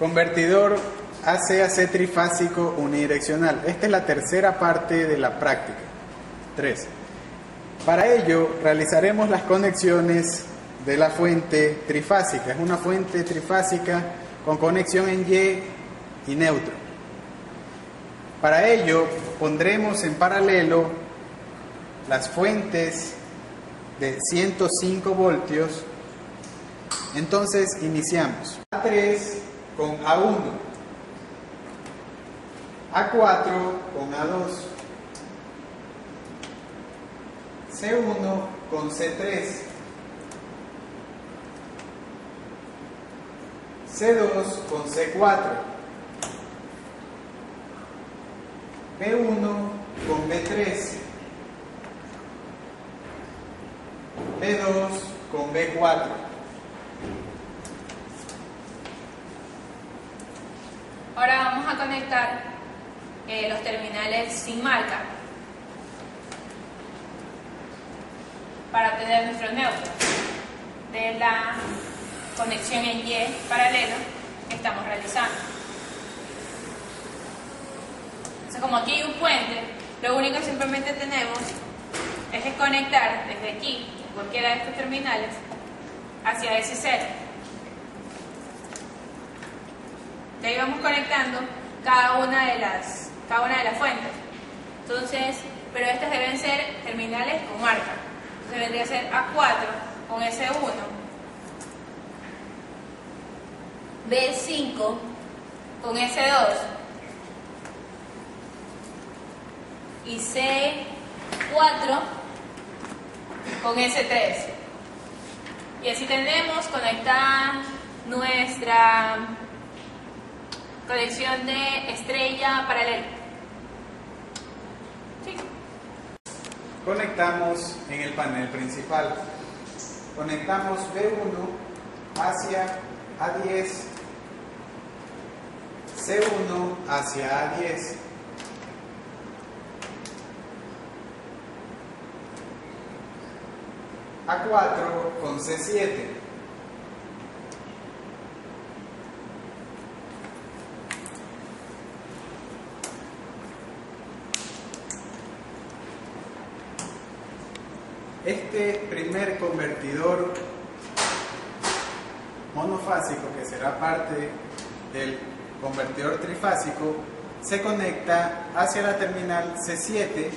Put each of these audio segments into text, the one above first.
Convertidor AC-AC trifásico unidireccional. Esta es la tercera parte de la práctica. 3. Para ello realizaremos las conexiones de la fuente trifásica. Es una fuente trifásica con conexión en Y y neutro. Para ello pondremos en paralelo las fuentes de 105 voltios. Entonces iniciamos. A3 con A1, A4 con A2, C1 con C3, C2 con C4, B1 con B3, B2 con B4. Ahora vamos a conectar los terminales sin marca para obtener nuestro neutro de la conexión en Y paralelo que estamos realizando. Entonces, como aquí hay un puente, lo único que simplemente tenemos es que conectar desde aquí, cualquiera de estos terminales, hacia ese cero. De ahí vamos conectando cada una de las fuentes. Entonces, pero estas deben ser terminales con marca. Entonces vendría a ser A4 con S1, B5 con S2 y C4 con S3. Y así tenemos conectada nuestra conexión de estrella paralela. Sí. Conectamos en el panel principal. Conectamos B1 hacia A10, C1 hacia A10, A4 con C7, Este primer convertidor monofásico, que será parte del convertidor trifásico, se conecta hacia la terminal C7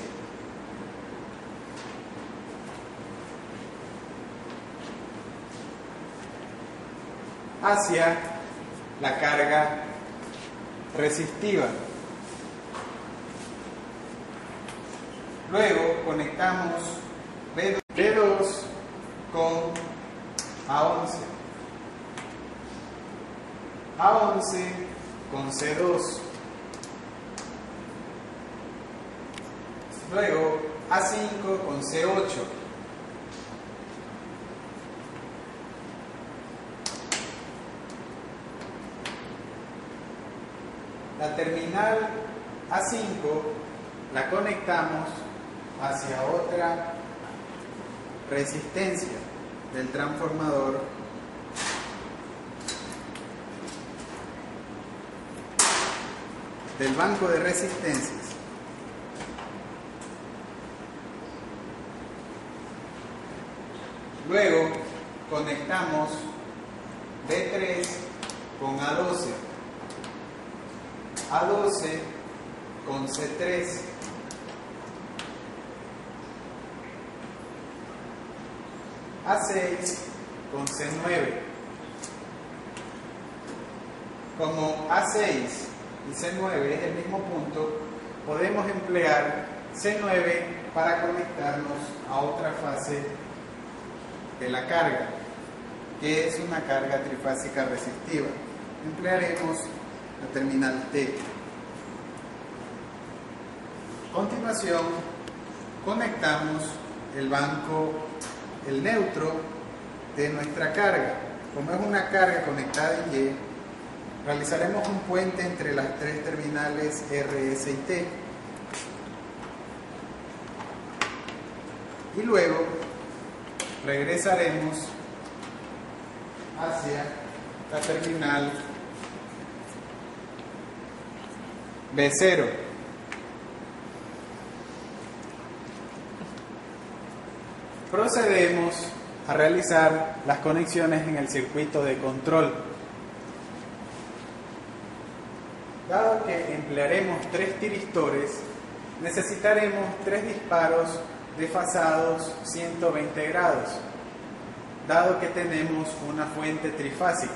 hacia la carga resistiva. Luego conectamos B2 con A11, A11 con C2, luego A5 con C8, la terminal A5 la conectamos hacia otra resistencia del transformador del banco de resistencias. Luego conectamos B3 con A12, A12 con C3, A6 con C9. Como A6 y C9 es el mismo punto, podemos emplear C9 para conectarnos a otra fase de la carga, que es una carga trifásica resistiva. Emplearemos la terminal T. A continuación, conectamos el neutro de nuestra carga. Como es una carga conectada en Y, realizaremos un puente entre las tres terminales R, S y T. Y luego regresaremos hacia la terminal B0. Procedemos a realizar las conexiones en el circuito de control. Dado que emplearemos 3 tiristores, necesitaremos 3 disparos desfasados 120 grados, dado que tenemos una fuente trifásica.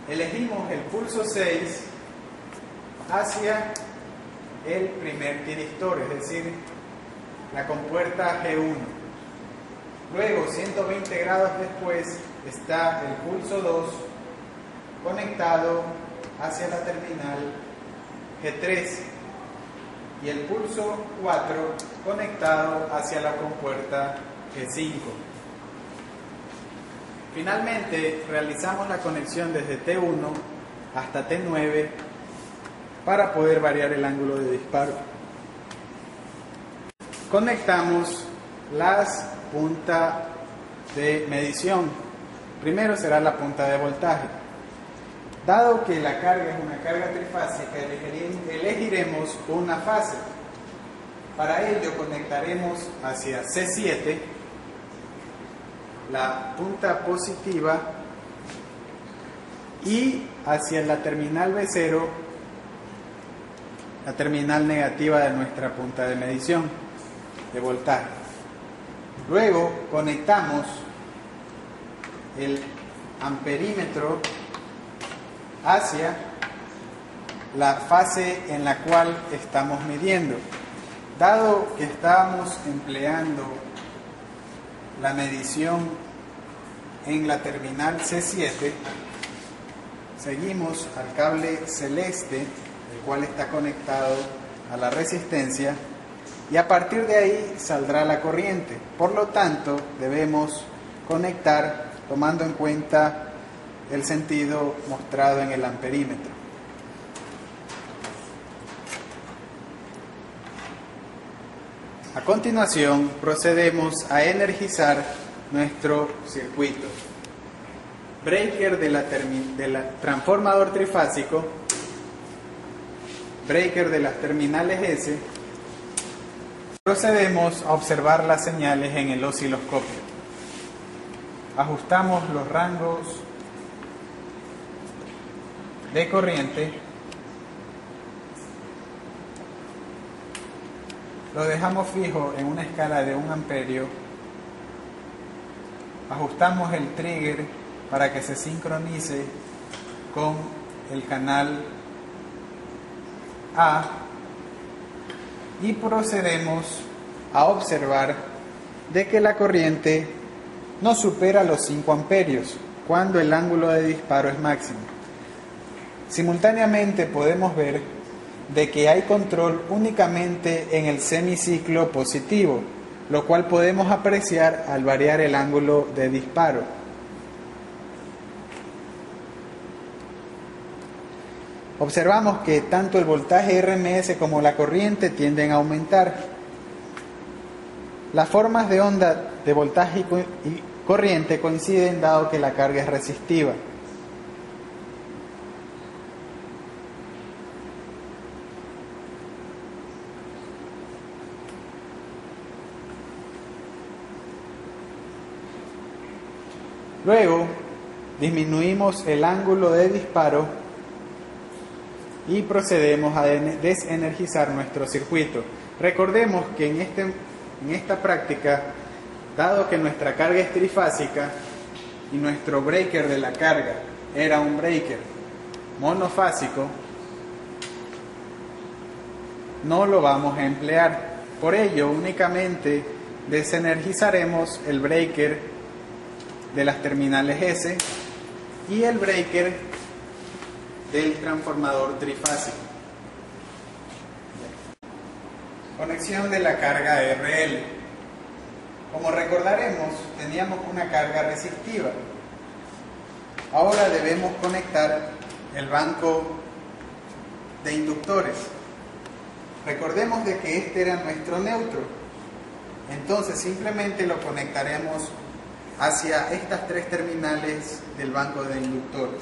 Elegimos el pulso 6 hacia el primer tiristor, es decir, la compuerta G1. Luego, 120 grados después, está el pulso 2 conectado hacia la terminal G3 y el pulso 4 conectado hacia la compuerta G5. Finalmente, realizamos la conexión desde T1 hasta T9 para poder variar el ángulo de disparo. Conectamos las puntas de medición. Primero será la punta de voltaje. Dado que la carga es una carga trifásica, elegiremos una fase. Para ello conectaremos hacia C7 la punta positiva y hacia la terminal B0 la terminal negativa de nuestra punta de medición de voltaje. Luego conectamos el amperímetro hacia la fase en la cual estamos midiendo. Dado que estamos empleando la medición en la terminal C7, seguimos al cable celeste, el cual está conectado a la resistencia, y a partir de ahí saldrá la corriente. Por lo tanto, debemos conectar tomando en cuenta el sentido mostrado en el amperímetro. A continuación, procedemos a energizar nuestro circuito. Breaker de la transformador trifásico, breaker de las terminales S. Procedemos a observar las señales en el osciloscopio. Ajustamos los rangos de corriente, lo dejamos fijo en una escala de 1 amperio, ajustamos el trigger para que se sincronice con el canal A y procedemos a observar de que la corriente no supera los 5 amperios cuando el ángulo de disparo es máximo. Simultáneamente podemos ver de que hay control únicamente en el semiciclo positivo, lo cual podemos apreciar al variar el ángulo de disparo. Observamos que tanto el voltaje RMS como la corriente tienden a aumentar. Las formas de onda de voltaje y corriente coinciden dado que la carga es resistiva. Luego, disminuimos el ángulo de disparo y procedemos a desenergizar nuestro circuito. Recordemos que en esta práctica, dado que nuestra carga es trifásica y nuestro breaker de la carga era un breaker monofásico, no lo vamos a emplear. Por ello, únicamente desenergizaremos el breaker de las terminales S y el breaker del transformador trifásico. Conexión de la carga RL. Como recordaremos, teníamos una carga resistiva. Ahora debemos conectar el banco de inductores. Recordemos de que este era nuestro neutro. Entonces simplemente lo conectaremos hacia estas 3 terminales del banco de inductores.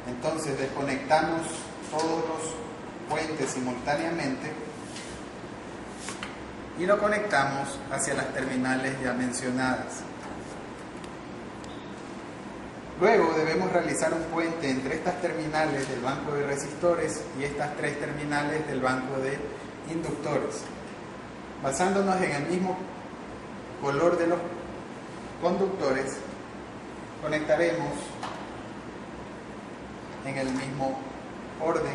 Entonces desconectamos todos los puentes simultáneamente y lo conectamos hacia las terminales ya mencionadas. Luego debemos realizar un puente entre estas terminales del banco de resistores y estas tres terminales del banco de inductores. Basándonos en el mismo color de los conductores, conectaremos en el mismo orden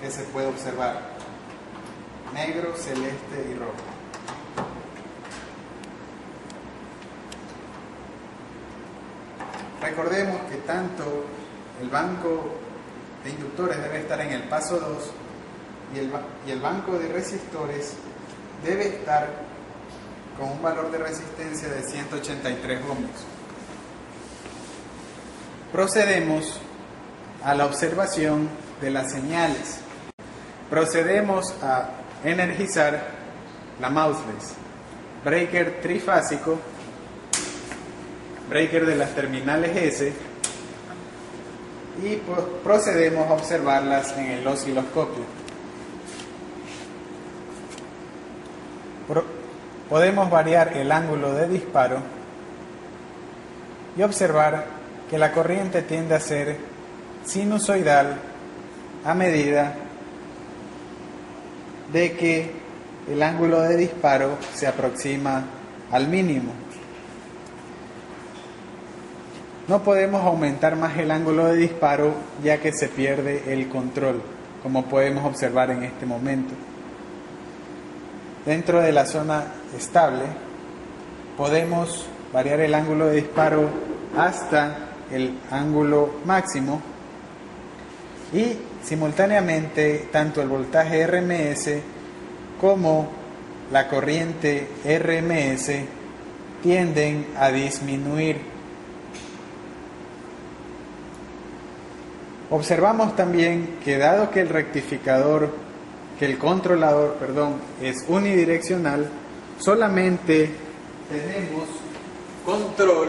que se puede observar: negro, celeste y rojo. Recordemos que tanto el banco de inductores debe estar en el paso 2 y el banco de resistores debe estar con un valor de resistencia de 183 ohmios. Procedemos a la observación de las señales. Procedemos a energizar la mouseless, breaker trifásico, breaker de las terminales S, y procedemos a observarlas en el osciloscopio. Podemos variar el ángulo de disparo y observar que la corriente tiende a ser sinusoidal a medida de que el ángulo de disparo se aproxima al mínimo. No podemos aumentar más el ángulo de disparo ya que se pierde el control, como podemos observar en este momento. Dentro de la zona estable podemos variar el ángulo de disparo hasta el ángulo máximo y simultáneamente tanto el voltaje RMS como la corriente RMS tienden a disminuir. Observamos también que dado que el controlador es unidireccional, solamente tenemos control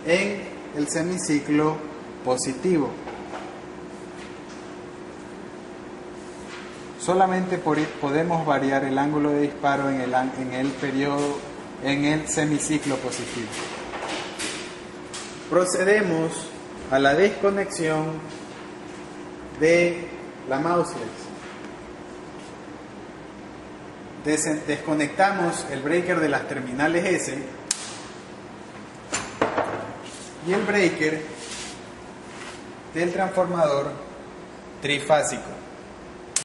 en el semiciclo positivo. Solamente podemos variar el ángulo de disparo en el semiciclo positivo. Procedemos a la desconexión de la mouseless. Desconectamos el breaker de las terminales S y el breaker del transformador trifásico.